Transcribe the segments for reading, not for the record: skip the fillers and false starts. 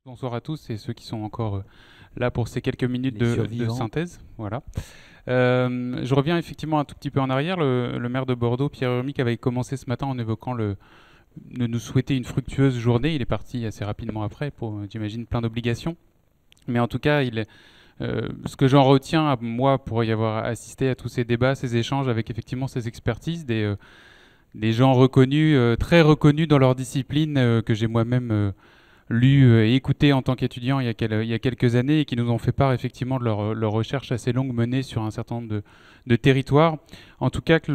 Bonsoir à tous et ceux qui sont encore là pour ces quelques minutes de synthèse. Voilà. Je reviens effectivement un tout petit peu en arrière. Le maire de Bordeaux, Pierre Urmic, avait commencé ce matin en évoquant de nous souhaiter une fructueuse journée. Il est parti assez rapidement après pour, j'imagine, plein d'obligations. Mais en tout cas, ce que j'en retiens, moi, pour y avoir assisté à tous ces débats, ces échanges avec effectivement ces expertises, des gens reconnus, très reconnus dans leur discipline, que j'ai moi-même lu et écouté en tant qu'étudiant il y a quelques années et qui nous ont fait part effectivement de leur recherche assez longue menée sur un certain nombre de territoires. En tout cas, que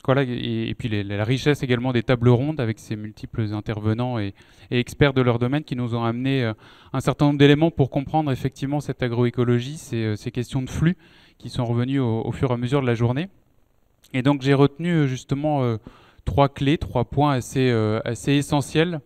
voilà, et puis la richesse également des tables rondes avec ces multiples intervenants et experts de leur domaine qui nous ont amené un certain nombre d'éléments pour comprendre effectivement cette agroécologie, ces questions de flux qui sont revenues au fur et à mesure de la journée. Et donc j'ai retenu justement trois clés, trois points assez essentiels,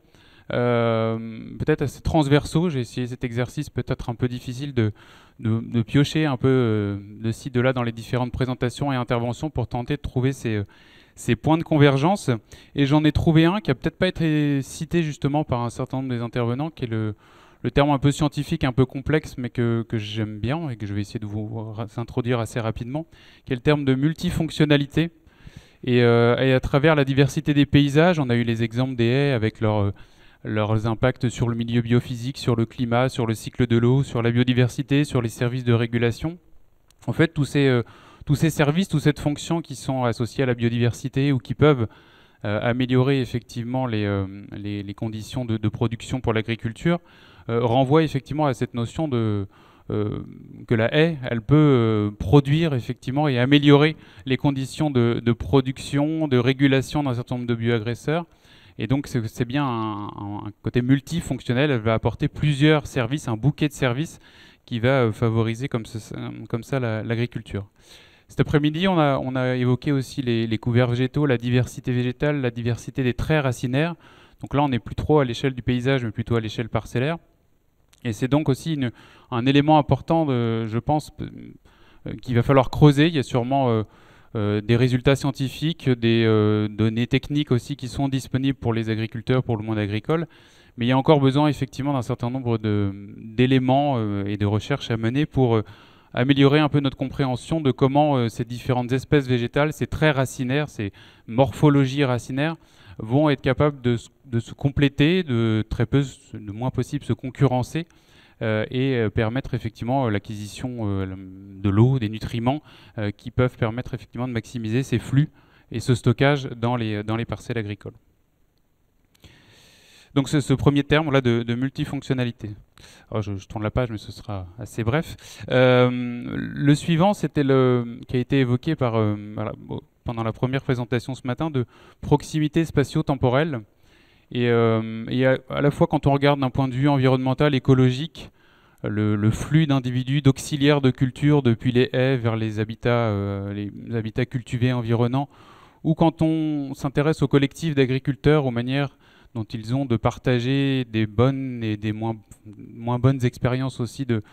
peut-être assez transversaux. J'ai essayé cet exercice peut-être un peu difficile de piocher un peu de ci, de là dans les différentes présentations et interventions pour tenter de trouver ces points de convergence. Et j'en ai trouvé un qui a peut-être pas été cité justement par un certain nombre des intervenants, qui est le terme un peu scientifique, un peu complexe, mais que j'aime bien et que je vais essayer de vous introduire assez rapidement, qui est le terme de multifonctionnalité. Et à travers la diversité des paysages, on a eu les exemples des haies avec leurs impacts sur le milieu biophysique, sur le climat, sur le cycle de l'eau, sur la biodiversité, sur les services de régulation. En fait, tous ces services, toute cette fonction qui sont associés à la biodiversité ou qui peuvent améliorer effectivement les conditions de production pour l'agriculture, renvoient effectivement à cette notion que la haie, elle peut produire effectivement et améliorer les conditions de production, de régulation d'un certain nombre de bioagresseurs. Et donc c'est bien un côté multifonctionnel, elle va apporter plusieurs services, un bouquet de services qui va favoriser comme ça l'agriculture. Cet après-midi, on a évoqué aussi les couverts végétaux, la diversité végétale, la diversité des traits racinaires. Donc là, on n'est plus trop à l'échelle du paysage, mais plutôt à l'échelle parcellaire. Et c'est donc aussi un élément important, je pense, qu'il va falloir creuser. Il y a sûrement des résultats scientifiques, des données techniques aussi qui sont disponibles pour les agriculteurs, pour le monde agricole. Mais il y a encore besoin effectivement d'un certain nombre d'éléments et de recherches à mener pour améliorer un peu notre compréhension de comment ces différentes espèces végétales, ces traits racinaires, ces morphologies racinaires, vont être capables de se compléter, de moins possible se concurrencer et permettre effectivement l'acquisition de l'eau, des nutriments qui peuvent permettre effectivement de maximiser ces flux et ce stockage dans les parcelles agricoles. Donc ce premier terme là de multifonctionnalité. Alors je tourne la page, mais ce sera assez bref. Le suivant, c'était qui a été évoqué pendant la première présentation ce matin, de proximité spatio-temporelle. Et à la fois, quand on regarde d'un point de vue environnemental, écologique, le flux d'individus, d'auxiliaires de culture depuis les haies vers les habitats cultivés environnants, ou quand on s'intéresse au collectif d'agriculteurs, aux manières dont ils ont de partager des bonnes et des moins bonnes expériences aussi de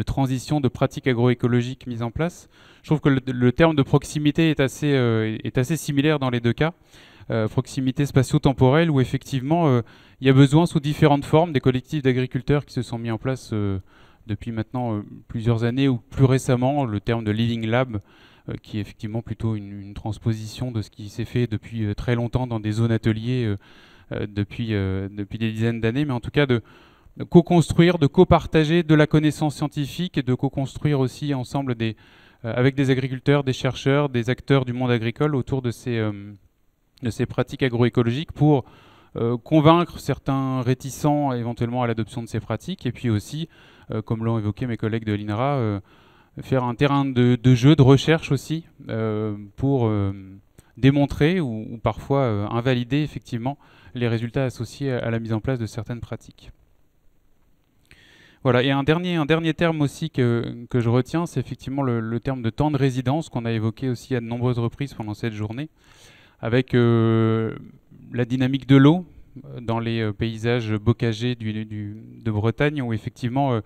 transition, de pratiques agroécologiques mises en place. Je trouve que le terme de proximité est assez similaire dans les deux cas. Proximité spatio-temporelle, où effectivement il y a besoin sous différentes formes des collectifs d'agriculteurs qui se sont mis en place depuis maintenant plusieurs années, ou plus récemment le terme de Living Lab, qui est effectivement plutôt une transposition de ce qui s'est fait depuis très longtemps dans des zones ateliers depuis des dizaines d'années, mais en tout cas de co-construire, de co-partager de la connaissance scientifique et de co-construire aussi ensemble avec des agriculteurs, des chercheurs, des acteurs du monde agricole autour de ces pratiques agroécologiques pour convaincre certains réticents éventuellement à l'adoption de ces pratiques, et puis aussi, comme l'ont évoqué mes collègues de l'INRA, faire un terrain de jeu, de recherche aussi, pour démontrer ou parfois invalider effectivement les résultats associés à la mise en place de certaines pratiques. Voilà, et un dernier terme aussi que je retiens, c'est effectivement le terme de temps de résidence qu'on a évoqué aussi à de nombreuses reprises pendant cette journée, avec la dynamique de l'eau, dans les paysages bocagers de Bretagne, où effectivement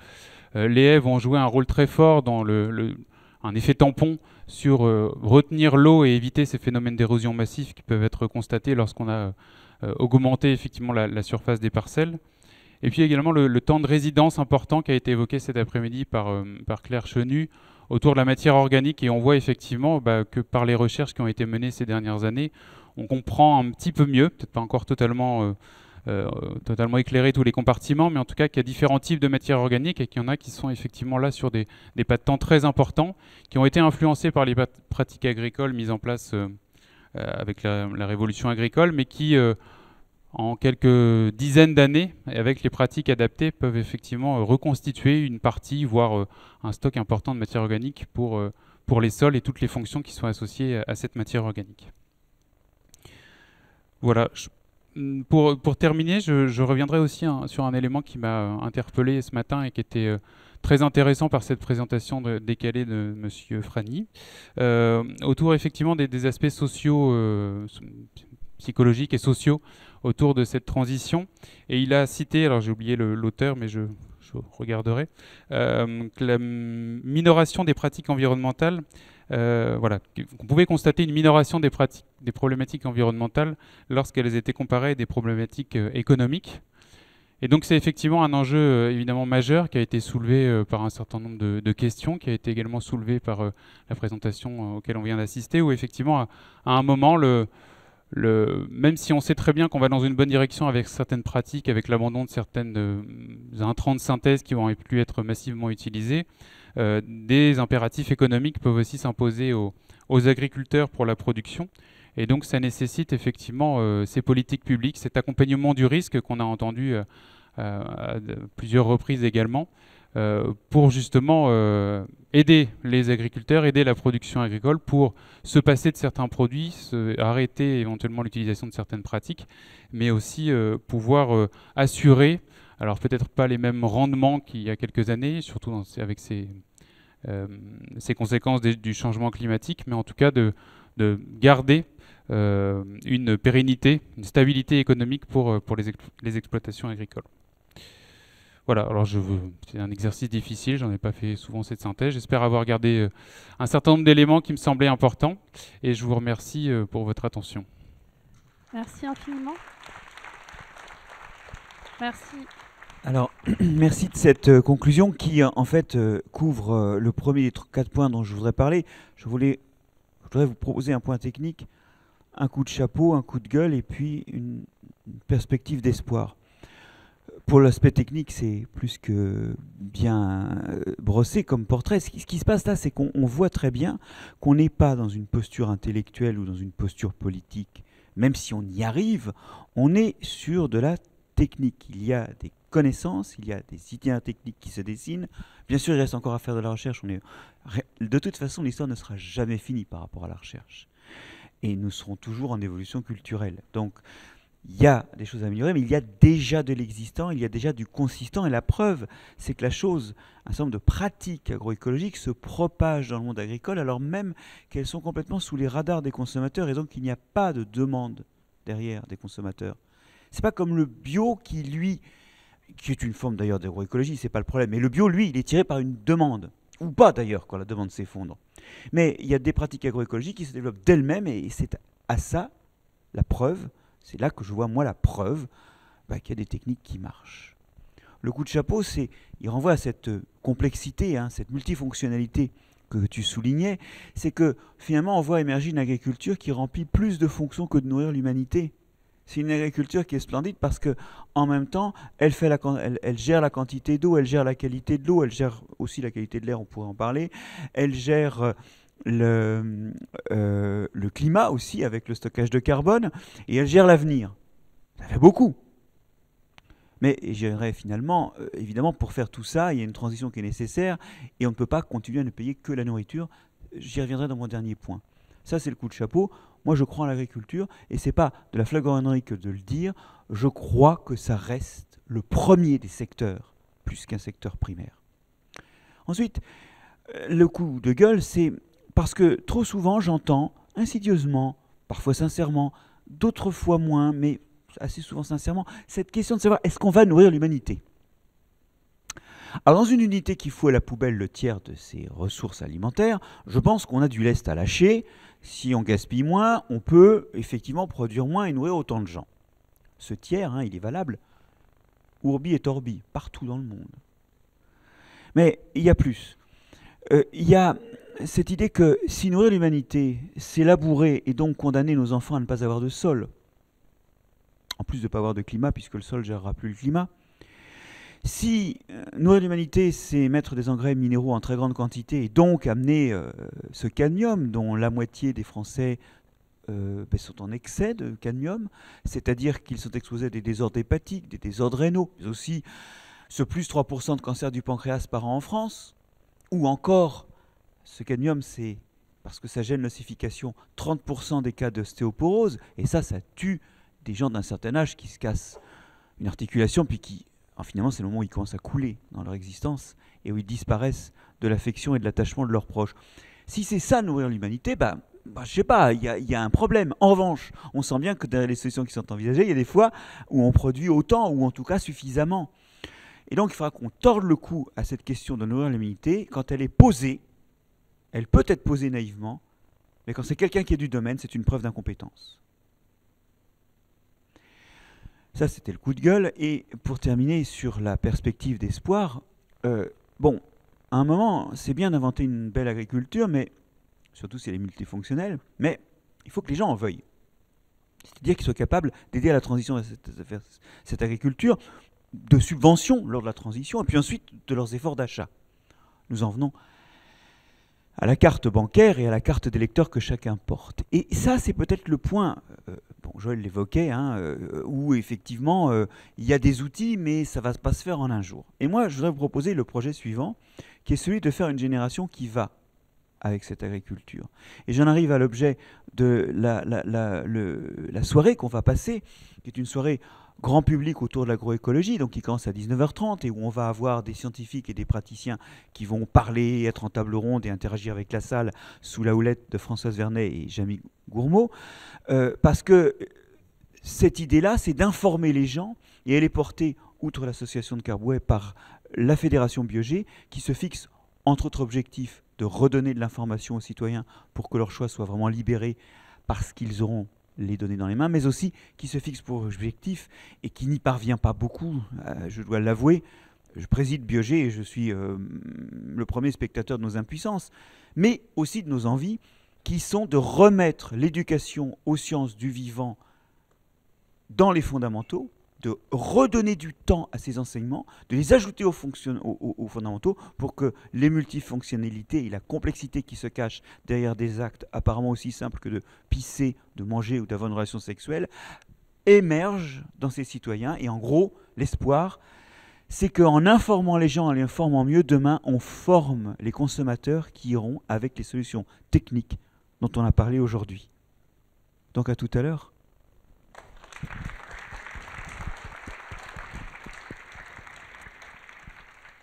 les haies vont jouer un rôle très fort dans un effet tampon sur retenir l'eau et éviter ces phénomènes d'érosion massif qui peuvent être constatés lorsqu'on a augmenté effectivement la surface des parcelles. Et puis également le temps de résidence important qui a été évoqué cet après-midi par Claire Chenu autour de la matière organique. Et on voit effectivement que par les recherches qui ont été menées ces dernières années, on comprend un petit peu mieux, peut-être pas encore totalement éclairer tous les compartiments, mais en tout cas qu'il y a différents types de matières organiques et qu'il y en a qui sont effectivement là sur des pas de temps très importants, qui ont été influencés par les pratiques agricoles mises en place avec la révolution agricole, mais qui en quelques dizaines d'années, avec les pratiques adaptées, peuvent effectivement reconstituer une partie, voire un stock important de matière organique pour les sols et toutes les fonctions qui sont associées à cette matière organique. Voilà. Pour terminer, je reviendrai aussi sur un élément qui m'a interpellé ce matin et qui était très intéressant par cette présentation décalée de M. Frani, autour effectivement des aspects sociaux, psychologiques et sociaux autour de cette transition. Et il a cité, alors j'ai oublié l'auteur, mais je regarderai, que la minoration des pratiques environnementales, on pouvait constater une minoration des problématiques environnementales lorsqu'elles étaient comparées à des problématiques économiques. Et donc c'est effectivement un enjeu évidemment majeur qui a été soulevé par un certain nombre de questions, qui a été également soulevé par la présentation auquel on vient d'assister, où effectivement à un moment, même si on sait très bien qu'on va dans une bonne direction avec certaines pratiques, avec l'abandon de certaines intrants de synthèse qui vont plus être massivement utilisés, des impératifs économiques peuvent aussi s'imposer aux agriculteurs pour la production. Et donc ça nécessite effectivement ces politiques publiques, cet accompagnement du risque qu'on a entendu à plusieurs reprises également, pour justement aider les agriculteurs, aider la production agricole pour se passer de certains produits, arrêter éventuellement l'utilisation de certaines pratiques, mais aussi pouvoir assurer, alors peut-être pas les mêmes rendements qu'il y a quelques années, surtout avec ces conséquences du changement climatique, mais en tout cas de garder une pérennité, une stabilité économique pour les exploitations agricoles. Voilà, alors c'est un exercice difficile, j'en ai pas fait souvent cette synthèse. J'espère avoir gardé un certain nombre d'éléments qui me semblaient importants et je vous remercie pour votre attention. Merci infiniment. Merci. Alors, merci de cette conclusion qui en fait couvre le premier des 4 points dont je voudrais parler. Je voudrais vous proposer un point technique, un coup de chapeau, un coup de gueule et puis une perspective d'espoir. Pour l'aspect technique, c'est plus que bien brossé comme portrait. Ce qui se passe là, c'est qu'on voit très bien qu'on n'est pas dans une posture intellectuelle ou dans une posture politique. Même si on y arrive, on est sur de la technique. Il y a des connaissances, il y a des idées techniques qui se dessinent. Bien sûr, il reste encore à faire de la recherche. De toute façon, l'histoire ne sera jamais finie par rapport à la recherche. Et nous serons toujours en évolution culturelle. Donc, il y a des choses à améliorer, mais il y a déjà de l'existant, il y a déjà du consistant. Et la preuve, c'est que un certain nombre de pratiques agroécologiques se propagent dans le monde agricole, alors même qu'elles sont complètement sous les radars des consommateurs, et donc il n'y a pas de demande derrière des consommateurs. C'est pas comme le bio qui est une forme d'ailleurs d'agroécologie, c'est pas le problème. Mais le bio, lui, il est tiré par une demande. Ou pas d'ailleurs, quand la demande s'effondre. Mais il y a des pratiques agroécologiques qui se développent d'elles-mêmes, et c'est à ça la preuve. C'est là que je vois, moi, la preuve qu'il y a des techniques qui marchent. Le coup de chapeau, il renvoie à cette complexité, cette multifonctionnalité que tu soulignais. C'est que, finalement, on voit émerger une agriculture qui remplit plus de fonctions que de nourrir l'humanité. C'est une agriculture qui est splendide parce qu'en même temps, elle gère la quantité d'eau, elle gère la qualité de l'eau, elle gère aussi la qualité de l'air, on pourrait en parler. Elle gère le climat aussi avec le stockage de carbone, et elle gère l'avenir. Ça fait beaucoup. Mais j'aimerais finalement, évidemment, pour faire tout ça, il y a une transition qui est nécessaire, et on ne peut pas continuer à ne payer que la nourriture. J'y reviendrai dans mon dernier point. Ça, c'est le coup de chapeau. Moi, je crois en l'agriculture, et c'est pas de la flagornerie que de le dire. Je crois que ça reste le premier des secteurs, plus qu'un secteur primaire. Ensuite, le coup de gueule, c'est parce que trop souvent, j'entends insidieusement, parfois sincèrement, d'autres fois moins, mais assez souvent sincèrement, cette question de savoir est-ce qu'on va nourrir l'humanité. Alors dans une unité qui fout à la poubelle le tiers de ses ressources alimentaires, je pense qu'on a du lest à lâcher. Si on gaspille moins, on peut effectivement produire moins et nourrir autant de gens. Ce tiers, il est valable urbi et orbi, partout dans le monde. Mais il y a plus. Il y a cette idée que si nourrir l'humanité, c'est labourer et donc condamner nos enfants à ne pas avoir de sol, en plus de ne pas avoir de climat, puisque le sol ne gérera plus le climat, si nourrir l'humanité, c'est mettre des engrais minéraux en très grande quantité et donc amener ce cadmium dont la moitié des Français sont en excès de cadmium, c'est-à-dire qu'ils sont exposés à des désordres hépatiques, des désordres rénaux, mais aussi ce plus 3% de cancer du pancréas par an en France, ou encore ce cadmium, c'est parce que ça gêne l'ossification 30% des cas d'ostéoporose, et ça tue des gens d'un certain âge qui se cassent une articulation, puis qui, finalement, c'est le moment où ils commencent à couler dans leur existence, et où ils disparaissent de l'affection et de l'attachement de leurs proches. Si c'est ça, nourrir l'humanité, je sais pas, il y a un problème. En revanche, on sent bien que derrière les solutions qui sont envisagées, il y a des fois où on produit autant, ou en tout cas suffisamment. Et donc, il faudra qu'on torde le cou à cette question de nourrir l'humanité quand elle est posée. Elle peut être posée naïvement, mais quand c'est quelqu'un qui est du domaine, c'est une preuve d'incompétence. Ça, c'était le coup de gueule. Et pour terminer sur la perspective d'espoir, à un moment, c'est bien d'inventer une belle agriculture, mais surtout si elle est multifonctionnelle, mais il faut que les gens en veuillent. C'est-à-dire qu'ils soient capables d'aider à la transition de cette agriculture, de subventions lors de la transition, et puis ensuite de leurs efforts d'achat. Nous en venons à la carte bancaire et à la carte d'électeur que chacun porte. Et ça, c'est peut-être le point, Joël l'évoquait, où effectivement, il y a des outils, mais ça ne va pas se faire en un jour. Et moi, je voudrais vous proposer le projet suivant, qui est celui de faire une génération qui va avec cette agriculture. Et j'en arrive à l'objet de la soirée qu'on va passer, qui est une soirée grand public autour de l'agroécologie, donc qui commence à 19h30 et où on va avoir des scientifiques et des praticiens qui vont parler, être en table ronde et interagir avec la salle sous la houlette de Françoise Vernet et Jamie Gourmaud, parce que cette idée-là, c'est d'informer les gens, et elle est portée, outre l'association de Carbouet, par la Fédération Biogé, qui se fixe, entre autres objectifs, de redonner de l'information aux citoyens pour que leur choix soit vraiment libéré parce qu'ils auront les données dans les mains, mais aussi qui se fixe pour objectif et qui n'y parvient pas beaucoup, je dois l'avouer. Je préside Biogé et je suis le premier spectateur de nos impuissances, mais aussi de nos envies, qui sont de remettre l'éducation aux sciences du vivant dans les fondamentaux, de redonner du temps à ces enseignements, de les ajouter aux fondamentaux pour que les multifonctionnalités et la complexité qui se cache derrière des actes apparemment aussi simples que de pisser, de manger ou d'avoir une relation sexuelle émergent dans ces citoyens. Et en gros, l'espoir, c'est qu'en informant les gens, en les informant mieux, demain, on forme les consommateurs qui iront avec les solutions techniques dont on a parlé aujourd'hui. Donc à tout à l'heure.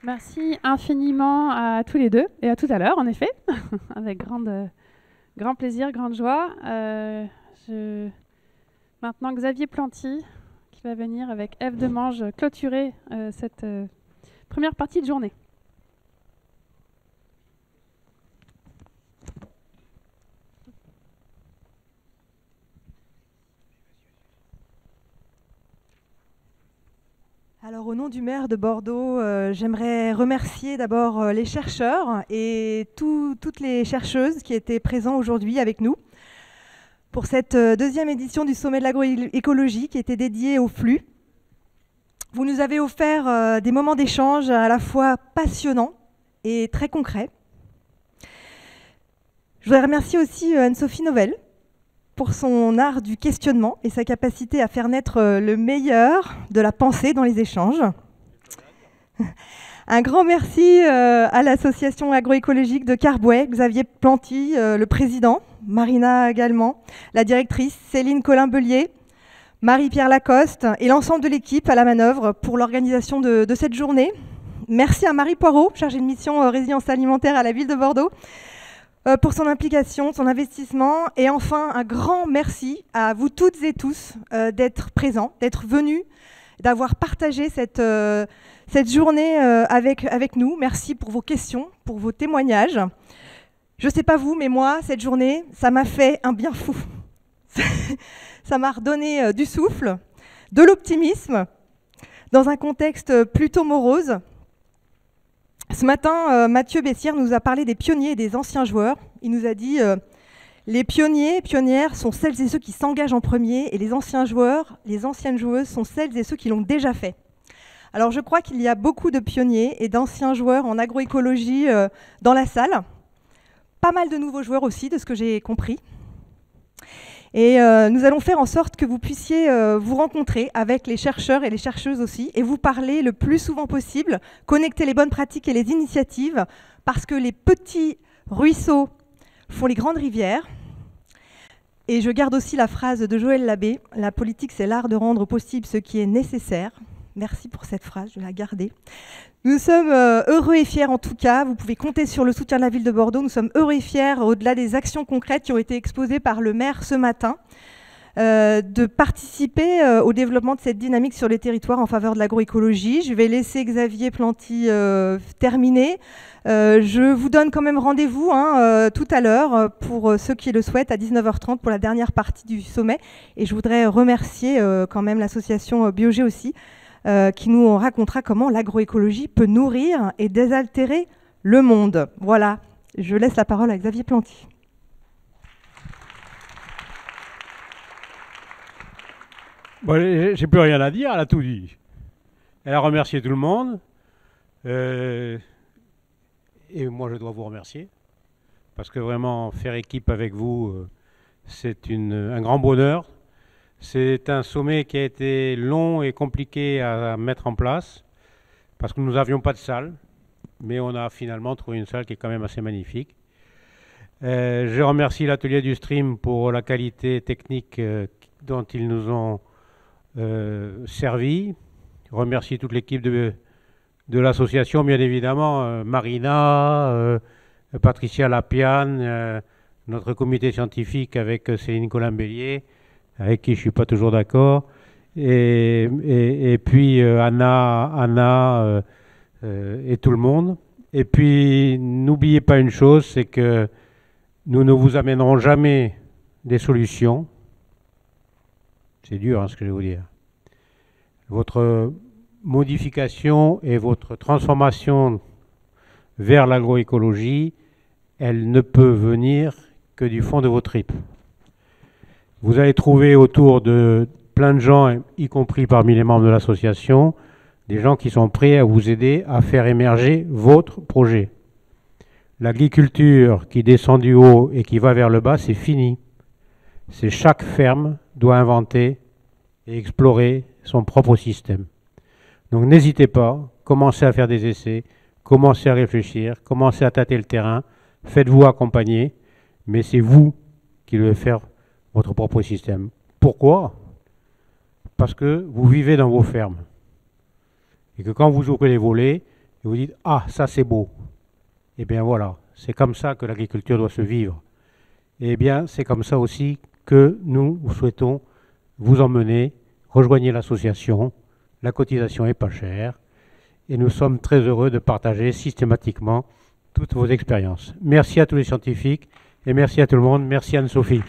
Merci infiniment à tous les deux et à tout à l'heure, en effet, avec grand plaisir, grande joie. Maintenant, Xavier Planty, qui va venir avec Ève Demange clôturer cette première partie de journée. Alors, au nom du maire de Bordeaux, j'aimerais remercier d'abord les chercheurs et toutes les chercheuses qui étaient présents aujourd'hui avec nous pour cette deuxième édition du Sommet de l'agroécologie qui était dédiée au flux. Vous nous avez offert des moments d'échange à la fois passionnants et très concrets. Je voudrais remercier aussi Anne-Sophie Novelle pour son art du questionnement et sa capacité à faire naître le meilleur de la pensée dans les échanges. Un grand merci à l'association agroécologique de Carbouet, Xavier Planty, le président, Marina également, la directrice Céline Colin-Bellier, Marie-Pierre Lacoste et l'ensemble de l'équipe à la manœuvre pour l'organisation de cette journée. Merci à Marie Poirot, chargée de mission résilience alimentaire à la ville de Bordeaux, pour son implication, son investissement. Et enfin, un grand merci à vous toutes et tous d'être présents, d'être venus, d'avoir partagé cette journée avec nous. Merci pour vos questions, pour vos témoignages. Je ne sais pas vous, mais moi, cette journée, ça m'a fait un bien fou. Ça m'a redonné du souffle, de l'optimisme, dans un contexte plutôt morose. Ce matin, Mathieu Bessière nous a parlé des pionniers et des anciens joueurs. Il nous a dit les pionniers et pionnières sont celles et ceux qui s'engagent en premier, et les anciens joueurs, les anciennes joueuses sont celles et ceux qui l'ont déjà fait. Alors je crois qu'il y a beaucoup de pionniers et d'anciens joueurs en agroécologie dans la salle. Pas mal de nouveaux joueurs aussi, de ce que j'ai compris. Et nous allons faire en sorte que vous puissiez vous rencontrer avec les chercheurs et les chercheuses aussi, et vous parler le plus souvent possible, connecter les bonnes pratiques et les initiatives, parce que les petits ruisseaux font les grandes rivières. Et je garde aussi la phrase de Joël Labbé, « La politique, c'est l'art de rendre possible ce qui est nécessaire ». Merci pour cette phrase, je vais la garder. Nous sommes heureux et fiers en tout cas. Vous pouvez compter sur le soutien de la ville de Bordeaux. Nous sommes heureux et fiers, au-delà des actions concrètes qui ont été exposées par le maire ce matin, de participer au développement de cette dynamique sur les territoires en faveur de l'agroécologie. Je vais laisser Xavier Planty terminer. Je vous donne quand même rendez-vous tout à l'heure, pour ceux qui le souhaitent, à 19h30 pour la dernière partie du sommet. Et je voudrais remercier quand même l'association Biogé aussi, qui nous racontera comment l'agroécologie peut nourrir et désaltérer le monde. Voilà, je laisse la parole à Xavier Planty. Bon, j'ai plus rien à dire, elle a tout dit. Elle a remercié tout le monde. Et moi, je dois vous remercier. Parce que vraiment, faire équipe avec vous, c'est un grand bonheur. C'est un sommet qui a été long et compliqué à mettre en place, parce que nous n'avions pas de salle, mais on a finalement trouvé une salle qui est quand même assez magnifique. Je remercie l'atelier du stream pour la qualité technique dont ils nous ont servi. Je remercie toute l'équipe de l'association, bien évidemment, Marina, Patricia Lapiane, notre comité scientifique avec Céline Colin-Bélier, avec qui je ne suis pas toujours d'accord, et puis Anna et tout le monde. Et puis, n'oubliez pas une chose, c'est que nous ne vous amènerons jamais des solutions. C'est dur, ce que je vais vous dire. Votre modification et votre transformation vers l'agroécologie, elle ne peut venir que du fond de vos tripes. Vous allez trouver autour de plein de gens, y compris parmi les membres de l'association, des gens qui sont prêts à vous aider à faire émerger votre projet. L'agriculture qui descend du haut et qui va vers le bas, c'est fini. C'est chaque ferme doit inventer et explorer son propre système. Donc n'hésitez pas, commencez à faire des essais, commencez à réfléchir, commencez à tâter le terrain, faites-vous accompagner, mais c'est vous qui devez faire votre propre système. Pourquoi? Parce que vous vivez dans vos fermes. Et que quand vous ouvrez les volets, vous dites « Ah, ça c'est beau !» Eh bien voilà, c'est comme ça que l'agriculture doit se vivre. Et bien c'est comme ça aussi que nous souhaitons vous emmener, rejoignez l'association, la cotisation n'est pas chère, et nous sommes très heureux de partager systématiquement toutes vos expériences. Merci à tous les scientifiques, et merci à tout le monde. Merci Anne-Sophie.